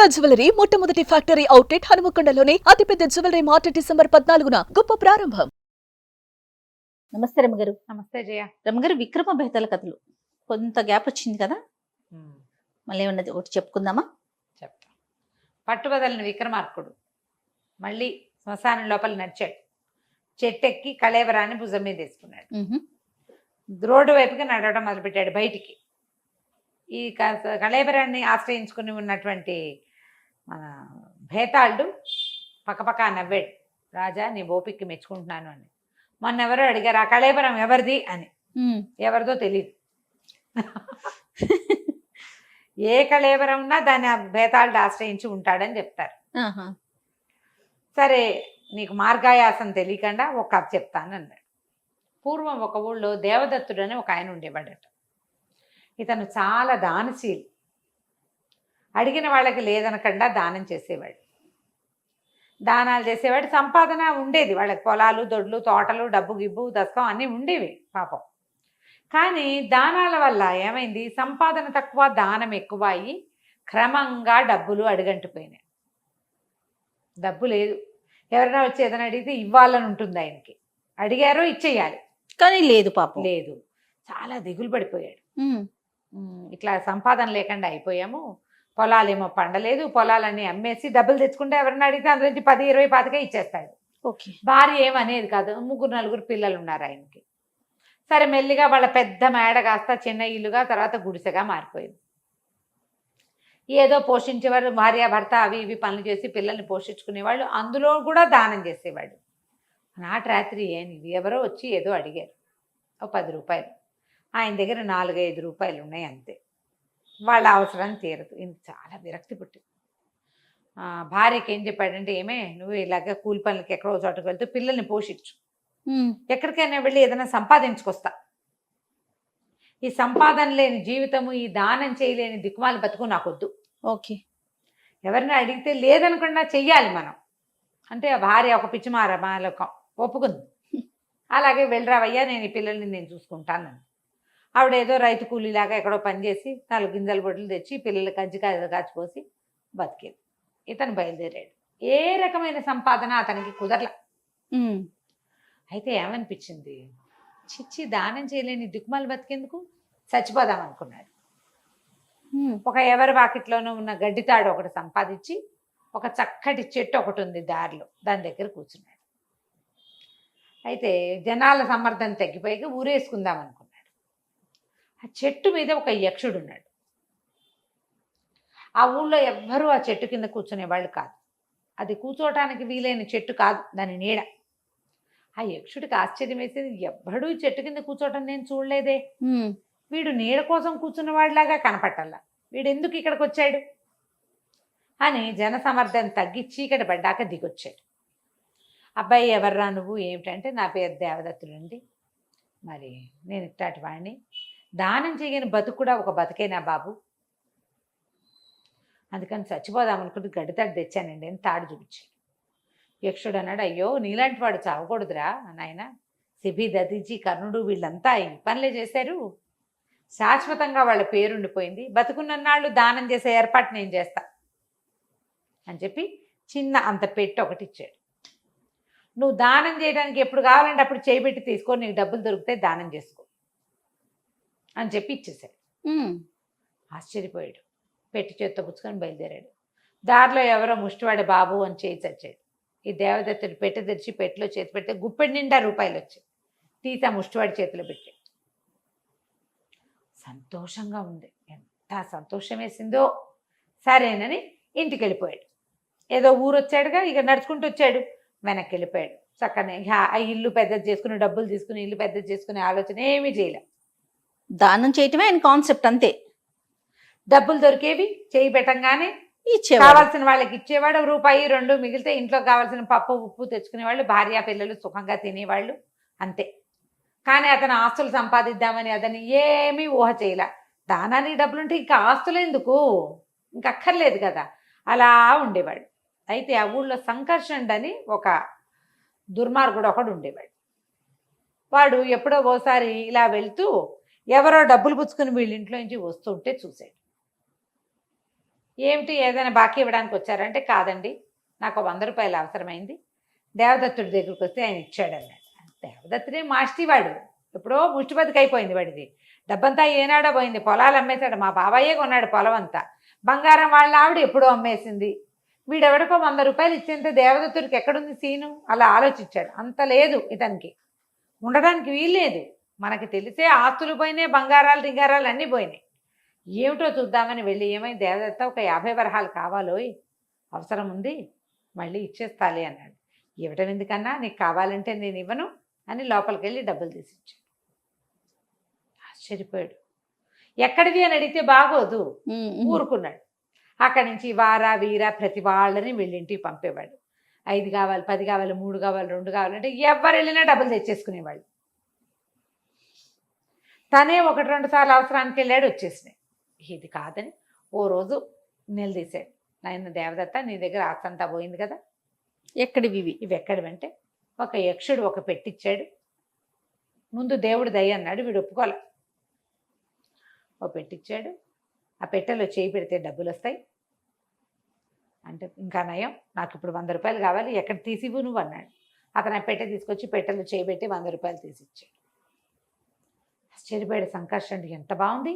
కళా జ్యువెలరీ మొట్టమొదటి factory outlet హనుమకొండలోనే అతిపెద్ద జ్యువెలరీ మార్ట్ డిసెంబర్ 14న గొప్ప ప్రారంభం. నమస్తే రమగారు. నమస్తే జయ. రమగారు, విక్రమ బేతాళ కథలు కొంత గ్యాప్ వచ్చింది కదా, మళ్ళీ ఏమన్నది ఒకటి చెప్పుకుందామా? చెప్తా. పట్టుబదలిన విక్రమార్కుడు మళ్ళీ శ్మశానం లోపల నడిచాడు. చెట్టెక్కి కళేవరాన్ని భుజం మీద వేసుకున్నాడు. రోడ్డు వైపుకి నడవడం మొదలుపెట్టాడు. బయటికి ఈ కళేబరాన్ని ఆశ్రయించుకుని ఉన్నటువంటి మన భేతాళుడు పక్కపక్క నవ్వాడు. రాజా, నీ ఓపిక్కి మెచ్చుకుంటున్నాను అని. మొన్నెవరో అడిగారు, ఆ కళేబరం ఎవరిది అని. ఎవరిదో తెలియదు. ఏ కళేబరం ఉన్నా దాన్ని ఆ భేతాళుడు ఆశ్రయించి ఉంటాడని చెప్తారు. సరే, నీకు మార్గాయాసం తెలియకుండా ఒక కథ చెప్తాను అన్నాడు. పూర్వం ఒక ఊళ్ళో దేవదత్తుడు అని ఒక ఆయన ఉండేవాడట. ఇతను చాలా దానశీలి. అడిగిన వాళ్ళకి లేదనకుండా దానం చేసేవాడు. దానాలు చేసేవాడు. సంపాదన ఉండేది వాళ్ళకి. పొలాలు, దొడ్లు, తోటలు, డబ్బు గిబ్బు దశకం అన్నీ ఉండేవి పాపం. కానీ దానాల వల్ల ఏమైంది, సంపాదన తక్కువ, దానం ఎక్కువ అయ్యి క్రమంగా డబ్బులు అడుగంటిపోయినాయి. డబ్బు లేదు. ఎవరైనా వచ్చి ఏదైనా అడిగితే ఇవ్వాలని ఉంటుంది ఆయనకి. అడిగారో ఇచ్చేయాలి, కానీ లేదు పాపం. లేదు. చాలా దిగులు పడిపోయాడు. ఇట్లా సంపాదన లేకుండా అయిపోయాము. పొలాలేమో పండలేదు. పొలాలన్నీ అమ్మేసి డబ్బులు తెచ్చుకుంటే ఎవరైనా అడిగితే అందులో నుంచి 10, 20 పాతికే ఇచ్చేస్తాడు. ఓకే. భార్య ఏమనేది కాదు. 3, 4 పిల్లలు ఉన్నారు ఆయనకి. సరే, మెల్లిగా వాళ్ళ పెద్ద మేడ కాస్త చిన్న ఇల్లుగా, తర్వాత గుడిసెగా మారిపోయింది. ఏదో పోషించేవారు, భార్య భర్త అవి ఇవి పనులు చేసి పిల్లల్ని పోషించుకునేవాళ్ళు. అందులో కూడా దానం చేసేవాడు. నాటి రాత్రి ఎవరో వచ్చి ఏదో అడిగారు. ఓ 10 రూపాయలు. ఆయన దగ్గర 4-5 రూపాయలు ఉన్నాయి అంతే. వాళ్ళ అవసరాన్ని తీరదు. ఇంత చాలా విరక్తి పుట్టింది. భార్యకి ఏం చెప్పాడంటే, ఏమే, నువ్వు ఇలాగ కూలి పనులకి ఎక్కడో చోటకు వెళ్తూ పిల్లల్ని పోషించు. ఎక్కడికైనా వెళ్ళి ఏదైనా సంపాదించుకొస్తా. ఈ సంపాదన లేని జీవితము, ఈ దానం చేయలేని దిక్కుమాలి బతుకు నాకొద్దు. ఓకే. ఎవరిని అడిగితే లేదనకుండా చెయ్యాలి మనం అంటే. ఆ భార్య ఒక పిచ్చిమార మాలకం ఒప్పుకుంది. అలాగే వెళ్ళరావయ్యా, నేను ఈ పిల్లల్ని నేను చూసుకుంటాను. ఆవిడ ఏదో రైతు కూలీలాగా ఎక్కడో పనిచేసి 4 గింజల బొడ్లు తెచ్చి పిల్లలు కాచిపోసి బతికేది. ఇతను బయలుదేరాడు. ఏ రకమైన సంపాదన అతనికి కుదరల. అయితే ఏమనిపించింది, చిచ్చి దానం చేయలేని దిక్కుమాలు బతికేందుకు, చచ్చిపోదాం అనుకున్నాడు. ఒక ఎవరి వాకిట్లోనూ ఉన్న గడ్డితాడు ఒకటి సంపాదించి, ఒక చక్కటి చెట్టు ఒకటి ఉంది దారిలో, దాని దగ్గర కూర్చున్నాడు. అయితే జనాల సమర్థన తగ్గిపోయి ఊరేసుకుందాం అనుకున్నాడు. ఆ చెట్టు మీద ఒక యక్షుడు ఉన్నాడు. ఆ ఊళ్ళో ఎవ్వరూ ఆ చెట్టు కింద కూర్చునేవాళ్ళు కాదు. అది కూర్చోవటానికి వీలైన చెట్టు కాదు, దాని నీడ. ఆ యక్షుడికి ఆశ్చర్యం వేసేది, ఎవ్వడూ చెట్టు కింద కూర్చోవటం నేను చూడలేదే. వీడు నీడ కోసం కూర్చున్నవాడిలాగా కనపట్టాల, వీడు ఎందుకు ఇక్కడికి వచ్చాడు అని జన సమర్థన తగ్గి చీకటి పడ్డాక దిగొచ్చాడు. అబ్బాయి, ఎవర్రా నువ్వు, ఏమిటంటే, నా పేరు దేవదత్తుడండి. మరి నేను ఇట్లాంటి వాడిని. దానం చేయని బతుకు కూడా ఒక బతికేనా బాబు, అందుకని చచ్చిపోదాం అనుకుంటే గడ్డితాడు తెచ్చానండి అని తాడు చూపించాడు. యక్షుడు అన్నాడు, అయ్యో, నీలాంటి వాడు చావకూడదురా నాయన. సిబి, దదీజీ, కర్ణుడు వీళ్ళంతా ఈ పనులే చేశారు. శాశ్వతంగా వాళ్ళ పేరుండిపోయింది. బతుకున్నన్నాళ్ళు దానం చేసే ఏర్పాటు నేను చేస్తా అని చెప్పి చిన్న అంత పెట్టి ఒకటి ఇచ్చాడు. నువ్వు దానం చేయడానికి ఎప్పుడు కావాలంటే అప్పుడు చేయబెట్టి తీసుకో, నీకు డబ్బులు దొరికితే దానం చేసుకో అని చెప్పి ఇచ్చేసాడు. ఆశ్చర్యపోయాడు. పెట్టి చేత్తో పుచ్చుకొని బయలుదేరాడు. దారిలో ఎవరో ముష్టివాడి బాబు అని చేయి చచ్చాడు. ఈ దేవదత్తుడు పెట్టె తెరిచి పెట్టిలో చేతి పెడితే గుప్పెడి నిండా రూపాయలు వచ్చాయి. తీసి ఆ ముష్టివాడి చేతిలో పెట్టాడు. సంతోషంగా ఉంది. ఎంత సంతోషం వేసిందో. సరేనని ఇంటికి వెళ్ళిపోయాడు. ఏదో ఊరు వచ్చాడుగా, ఇక నడుచుకుంటూ వచ్చాడు. వెనక్కి వెళ్ళిపోయాడు. చక్కనే ఆ ఇల్లు పెద్దది చేసుకుని, డబ్బులు తీసుకుని ఇల్లు పెద్దది చేసుకునే ఆలోచన ఏమీ చేయలే. దానం చేయటమే ఆయన కాన్సెప్ట్ అంతే. డబ్బులు దొరికేవి, చేయి పెట్టంగానే కావాల్సిన వాళ్ళకి ఇచ్చేవాడు. రూపాయి 2 మిగిలితే ఇంట్లో కావాల్సిన పప్పు ఉప్పు తెచ్చుకునేవాళ్ళు. భార్య పిల్లలు సుఖంగా తినేవాళ్ళు, అంతే. కానీ అతను ఆస్తులు సంపాదిద్దామని అతను ఏమీ ఊహ చేయలే. దానానికి డబ్బులుంటే ఇంకా ఆస్తులు ఎందుకు, ఇంక అక్కర్లేదు కదా, అలా ఉండేవాడు. అయితే ఆ ఊళ్ళో సంకర్షణుడు అని ఒక దుర్మార్గుడు ఒకడు ఉండేవాడు. వాడు ఎప్పుడో ఓసారి ఇలా వెళ్తూ ఎవరో డబ్బులు పుచ్చుకుని వీళ్ళ ఇంట్లో నుంచి వస్తుంటే చూశాడు. ఏమిటి ఏదైనా బాకీ ఇవ్వడానికి వచ్చారంటే కాదండి, నాకు 100 రూపాయలు అవసరమైంది, దేవదత్తుడి దగ్గరికి వస్తే ఆయన ఇచ్చాడు అన్నాడు. దేవదత్తుడే మాస్టివాడు, ఎప్పుడో ముష్టిబతికి అయిపోయింది వాడిది, డబ్బంతా ఏనాడో పోయింది, పొలాలు అమ్మేశాడు, మా బాబాయే కొన్నాడు పొలం అంతా, బంగారం వాళ్ళ ఆవిడ ఎప్పుడో అమ్మేసింది, వీడెవడికో 100 రూపాయలు ఇచ్చేంత దేవదత్తుడికి ఎక్కడుంది సీను, అలా ఆలోచించాడు. అంత లేదు ఇతనికి, ఉండడానికి వీల్లేదు. మనకి తెలిసే ఆస్తులు పోయినాయి, బంగారాలు రింగారాలు అన్నీ పోయినాయి. ఏమిటో చూద్దామని వెళ్ళి, ఏమైంది దేవదత్త, ఒక 50 వరహాలు కావాలోయ్, అవసరం ఉంది, మళ్ళీ ఇచ్చేస్తాలే అన్నాడు. ఇవ్వటం ఎందుకన్నా, నీకు కావాలంటే నేను ఇవ్వను అని లోపలికి వెళ్ళి డబ్బులు తీసి ఇచ్చాడు. ఆశ్చర్యపోయాడు. ఎక్కడిది అని అడిగితే బాగోదు, ఊరుకున్నాడు. అక్కడి నుంచి వారా వీరా ప్రతి వాళ్ళని వీళ్ళింటికి పంపేవాడు. 5 కావాలి, 10 కావాలి, 3 కావాలి, 2 కావాలంటే ఎవరు వెళ్ళినా డబ్బులు తెచ్చేసుకునేవాళ్ళు. తనే 1-2 సార్లు అవసరానికి వెళ్ళాడు, వచ్చేసినాయి. ఇది కాదని ఓ రోజు నిలదీశాడు. నాయన దేవదత్త, నీ దగ్గర ఆస్తి అంతా పోయింది కదా, ఎక్కడివి ఇవి ఎక్కడివంటే, ఒక యక్షుడు ఒక పెట్టిచ్చాడు, ముందు దేవుడు దయ అన్నాడు, వీడు ఒప్పుకోలే. ఓ పెట్టిచ్చాడు, ఆ పెట్టెలో చేయి పెడితే డబ్బులు వస్తాయి అంటే, ఇంకా నయం, నాకు ఇప్పుడు 100 రూపాయలు కావాలి, ఎక్కడ తీసివు నువ్వు అన్నాడు. అతను ఆ పెట్టె తీసుకొచ్చి పెట్టెలో చేయి పెట్టి 100 రూపాయలు తీసిచ్చాడు. ఆశ్చర్యపోయాడు సంకర్షణుడు, ఎంత బాగుంది,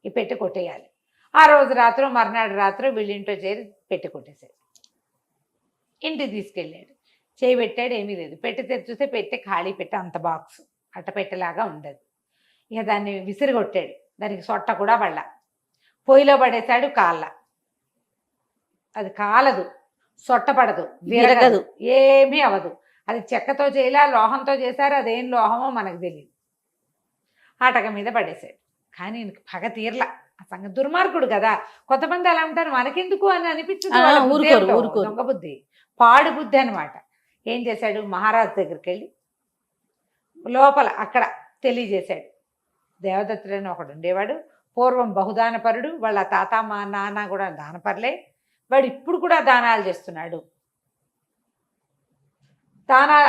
ఈ పెట్టె కొట్టేయాలి. ఆ రోజు రాత్రి మర్నాడు రాత్రి వీళ్ళింట్లో చేరి పెట్టె కొట్టేశాడు. ఇంటికి తీసుకెళ్ళాడు, చేయి పెట్టాడు, ఏమీ లేదు. పెట్టె తెరిచి చూస్తే పెట్టె ఖాళీ, పెట్టె అంత బాక్స్ అట్ట పెట్టెలాగా ఉండదు. ఇక దాన్ని విసిరిగొట్టాడు, దానికి సొట్ట కూడా పడలా. పొయ్యిలో పడేశాడు, కాళ్ళ అది కాలదు, సొట్ట పడదు, విరగదు, ఏమీ అవదు. అది చెక్కతో చేయలే, లోహంతో చేశారు, అదేం లోహమో మనకు తెలియదు. ఆటక మీద పడేశాడు. కానీ ఈయనకి పగ తీరలా, ఆ సంగతి దుర్మార్గుడు కదా. కొంతమంది అలా ఉంటారు, మనకెందుకు అని అనిపించదు, దొంగ బుద్ధి, పాడు బుద్ధి అనమాట. ఏం చేశాడు, మహారాజు దగ్గరికి వెళ్ళి లోపల అక్కడ తెలియజేశాడు. దేవదత్తుడని ఒకడు ఉండేవాడు, పూర్వం బహుదానపరుడు, వాళ్ళ తాత మా నాన్న కూడా దానపరులే, వాడు ఇప్పుడు కూడా దానాలు చేస్తున్నాడు.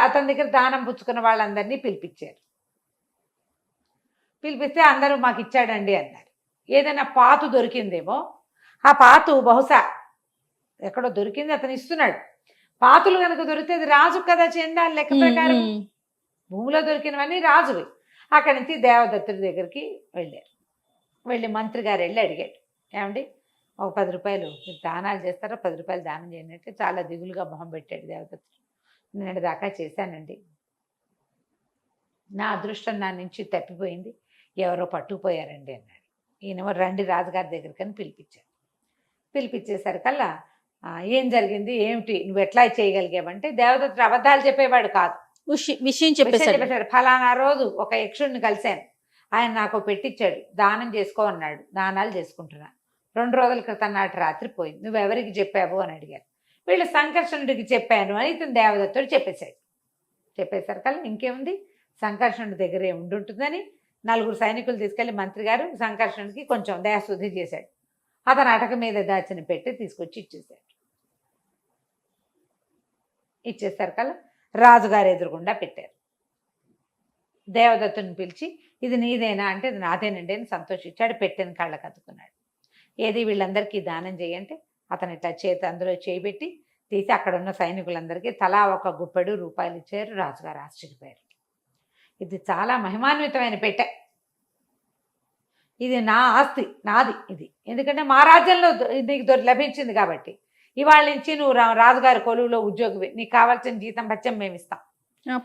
అతని దగ్గర దానం పుచ్చుకున్న వాళ్ళందరినీ పిలిపించారు. పిలిపిస్తే అందరూ మాకు ఇచ్చాడండి అన్నారు. ఏదైనా పాతు దొరికిందేమో, ఆ పాతు బహుశా ఎక్కడో దొరికింది, అతను ఇస్తున్నాడు. పాతులు కనుక దొరికితే అది రాజు కదా, చెందాలి లెక్క ప్రకారం. భూమిలో దొరికినవన్నీ రాజువి. అక్కడి నుంచి దేవదత్తుడి దగ్గరికి వెళ్ళారు. వెళ్ళి మంత్రి గారు వెళ్ళి అడిగాడు, ఏమండి ఒక 10 రూపాయలు మీరు దానాలు చేస్తారా, 10 రూపాయలు దానం చేయండి అంటే, చాలా దిగులుగా మొహం పెట్టాడు దేవదత్తుడు. నేను దాకా చేశానండి, నా అదృష్టం నా నుంచి తప్పిపోయింది, ఎవరో పట్టుకుపోయారండి అన్నాడు. ఈయన రండి రాజుగారి దగ్గరికి అని పిలిపించారు. పిలిపించేసరికల్లా ఏం జరిగింది, ఏమిటి, నువ్వు ఎట్లా చేయగలిగావంటే, దేవదత్తుడు అబద్ధాలు చెప్పేవాడు కాదు, విషయం చెప్పేశాడు. ఫలానా రోజు ఒక యక్షుడిని కలిశాను, ఆయన నాకు పెట్టించాడు, దానం చేసుకో అన్నాడు, దానాలు చేసుకుంటున్నా, 2 రోజుల క్రితం నాటి రాత్రి పోయింది, నువ్వెవరికి చెప్పావు అని అడిగారు. వీళ్ళు సంకర్షణుడికి చెప్పాను అని ఇతను దేవదత్తుడు చెప్పేశాడు. చెప్పేసరికల్లా ఇంకేముంది, సంకర్షణుడి దగ్గరే ఉంటుందని 4 సైనికులు తీసుకెళ్లి మంత్రి గారు సంకర్షణుడికి కొంచెం దయాశుద్ధి చేశాడు. అతను అటక మీద దాచిన పెట్టి తీసుకొచ్చి ఇచ్చేశాడు. ఇచ్చేసరికల్లా రాజుగారు ఎదురుగుండా పెట్టారు. దేవదత్తుని పిలిచి, ఇది నీదేనా అంటే, ఇది నాదేనండి అని సంతోషించాడు. పెట్టిన కళ్ళకు అతుకున్నాడు. ఏది వీళ్ళందరికీ దానం చేయంటే, అతను ఇట్లా అందులో చేయబెట్టి తీసి అక్కడ ఉన్న సైనికులందరికీ తలా 1 గుప్పెడు రూపాయలు ఇచ్చారు. రాజుగారు ఆశ్చర్యపోయారు. ఇది చాలా మహిమాన్వితమైన పెట్టె, ఇది నా ఆస్తి, నాది ఇది, ఎందుకంటే మా రాజ్యంలో నీకు లభించింది కాబట్టి, ఇవాళ నుంచి నువ్వు రాజుగారి కొలువులో ఉద్యోగివి, నీకు కావాల్సిన జీతం బత్యం మేము ఇస్తాం,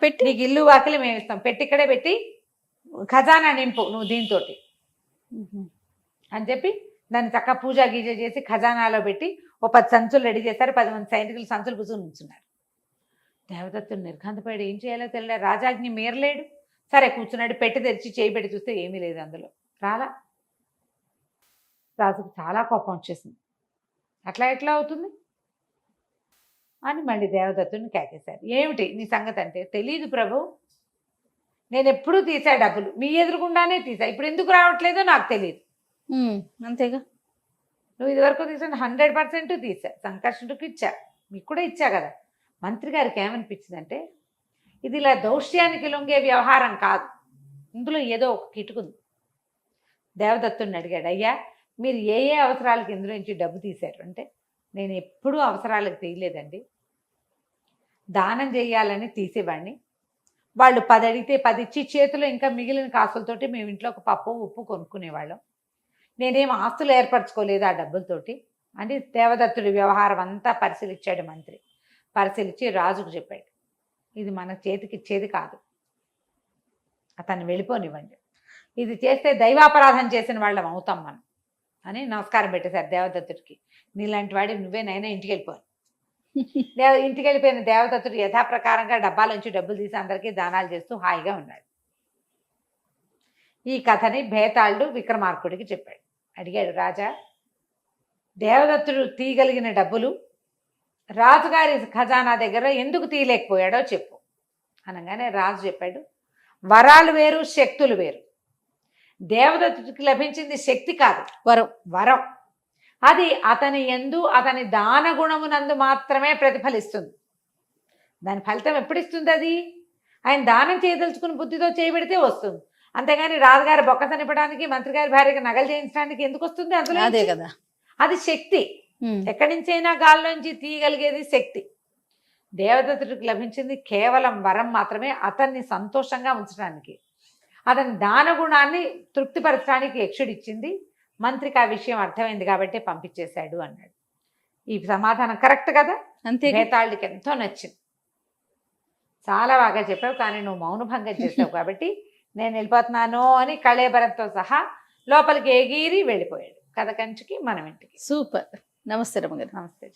పెట్టి నీకు ఇల్లు వాకిలి మేము ఇస్తాం, పెట్టి ఇక్కడే పెట్టి ఖజానా నింపు నువ్వు దీంతో అని చెప్పి దాన్ని చక్కగా పూజ గీజ చేసి ఖజానాలో పెట్టి ఓ 10 సంచులు రెడీ చేశారు. 10 మంది సైనికులు సంచులు పుసుకుని ఉంచున్నారు. దేవదత్తుడు నిర్ఘాంతపోయాడు, ఏం చేయాలో తెలియదు, రాజాజ్ఞ మీరలేడు. సరే కూర్చున్నాడు, పెట్టి తెరిచి చేయి పెట్టి చూస్తే ఏమీ లేదు అందులో, రాలా. రాజుకు చాలా కోపం వచ్చేసింది, అట్లా ఎట్లా అవుతుంది అని మళ్ళీ దేవదత్తుడిని కేకేశారు. ఏమిటి నీ సంగతి అంటే, తెలీదు ప్రభు, నేను ఎప్పుడూ తీసా డబ్బులు, మీ ఎదురుగుండానే తీసా, ఇప్పుడు ఎందుకు రావట్లేదో నాకు తెలియదు. అంతేగా, నువ్వు ఇదివరకు తీసా 100% తీసా, సంకర్షణకు ఇచ్చా, మీకు కూడా ఇచ్చా కదా. మంత్రి గారికి ఏమనిపించిందంటే, ఇది ఇలా దౌష్యానికి లొంగే వ్యవహారం కాదు, ఇందులో ఏదో ఒక కిటుకుంది. దేవదత్తుడిని అడిగాడు, అయ్యా మీరు ఏ ఏ అవసరాలకి ఇందులో నుంచి డబ్బు తీశారు అంటే, నేను ఎప్పుడూ అవసరాలకు తీయలేదండి, దానం చేయాలని తీసేవాడిని. వాళ్ళు 10 అడిగితే 10 ఇచ్చి చేతిలో ఇంకా మిగిలిన కాసులతోటి మేము ఇంట్లో ఒక పప్పు ఉప్పు కొనుక్కునేవాళ్ళం. నేనేం ఆస్తులు ఏర్పరచుకోలేదు ఆ డబ్బులతోటి అని దేవదత్తుడి వ్యవహారం అంతా పరిశీలించాడు మంత్రి. పరిశీలించి రాజుకు చెప్పాడు, ఇది మన చేతికి ఇచ్చేది కాదు, అతన్ని వెళ్ళిపోనివ్వండి, ఇది చేస్తే దైవాపరాధం చేసిన వాళ్ళం అవుతాం మనం అని నమస్కారం పెట్టేశారు దేవదత్తుడికి. నీలాంటి వాడి నువ్వేనైనా ఇంటికి వెళ్ళిపోను. ఇంటికి వెళ్ళిపోయిన దేవదత్తుడు యథాప్రకారంగా డబ్బాలోంచి డబ్బులు తీసి అందరికీ దానాలు చేస్తూ హాయిగా ఉన్నాడు. ఈ కథని భేతాళుడు విక్రమార్కుడికి చెప్పాడు. అడిగాడు, రాజా, దేవదత్తుడు తీయగలిగిన డబ్బులు రాజుగారి ఖజానా దగ్గర ఎందుకు తీయలేకపోయాడో చెప్పు అనగానే రాజు చెప్పాడు, వరాలు వేరు, శక్తులు వేరు. దేవదత్తుడికి లభించింది శక్తి కాదు, వరం. వరం. అది అతని యందు అతని దాన గుణమునందు మాత్రమే ప్రతిఫలిస్తుంది. దాని ఫలితం ఎప్పుడు ఇస్తుంది? అది ఆయన దానం చేయదలుచుకుని బుద్ధితో చేయబెడితే వస్తుంది. అంతేగాని రాజుగారి బొక్క తినపడానికి, మంత్రి గారి భార్యకి నగలు చేయించడానికి ఎందుకు వస్తుంది? అందులో అదే కదా, అది శక్తి. ఎక్కడి నుంచైనా గాల్లోంచి తీయగలిగేది శక్తి. దేవదత్తుడికి లభించింది కేవలం వరం మాత్రమే, అతన్ని సంతోషంగా ఉంచడానికి, అతని దాన గుణాన్ని తృప్తిపరచడానికి యక్షుడిచ్చింది. మంత్రికి ఆ విషయం అర్థమైంది కాబట్టి పంపించేశాడు అన్నాడు. ఈ సమాధానం కరెక్ట్ కదా? అంతే. భేతాళుడికి ఎంతో నచ్చింది. చాలా బాగా చెప్పావు, కానీ నువ్వు మౌనభంగం చేసావు కాబట్టి నేను వెళ్ళిపోతున్నాను అని కళేబరంతో సహా లోపలికి ఎగిరి వెళ్ళిపోయాడు. కథ కంచికి మనం ఇంటికి. సూపర్. నమస్తే రమ్మగారు. నమస్తే.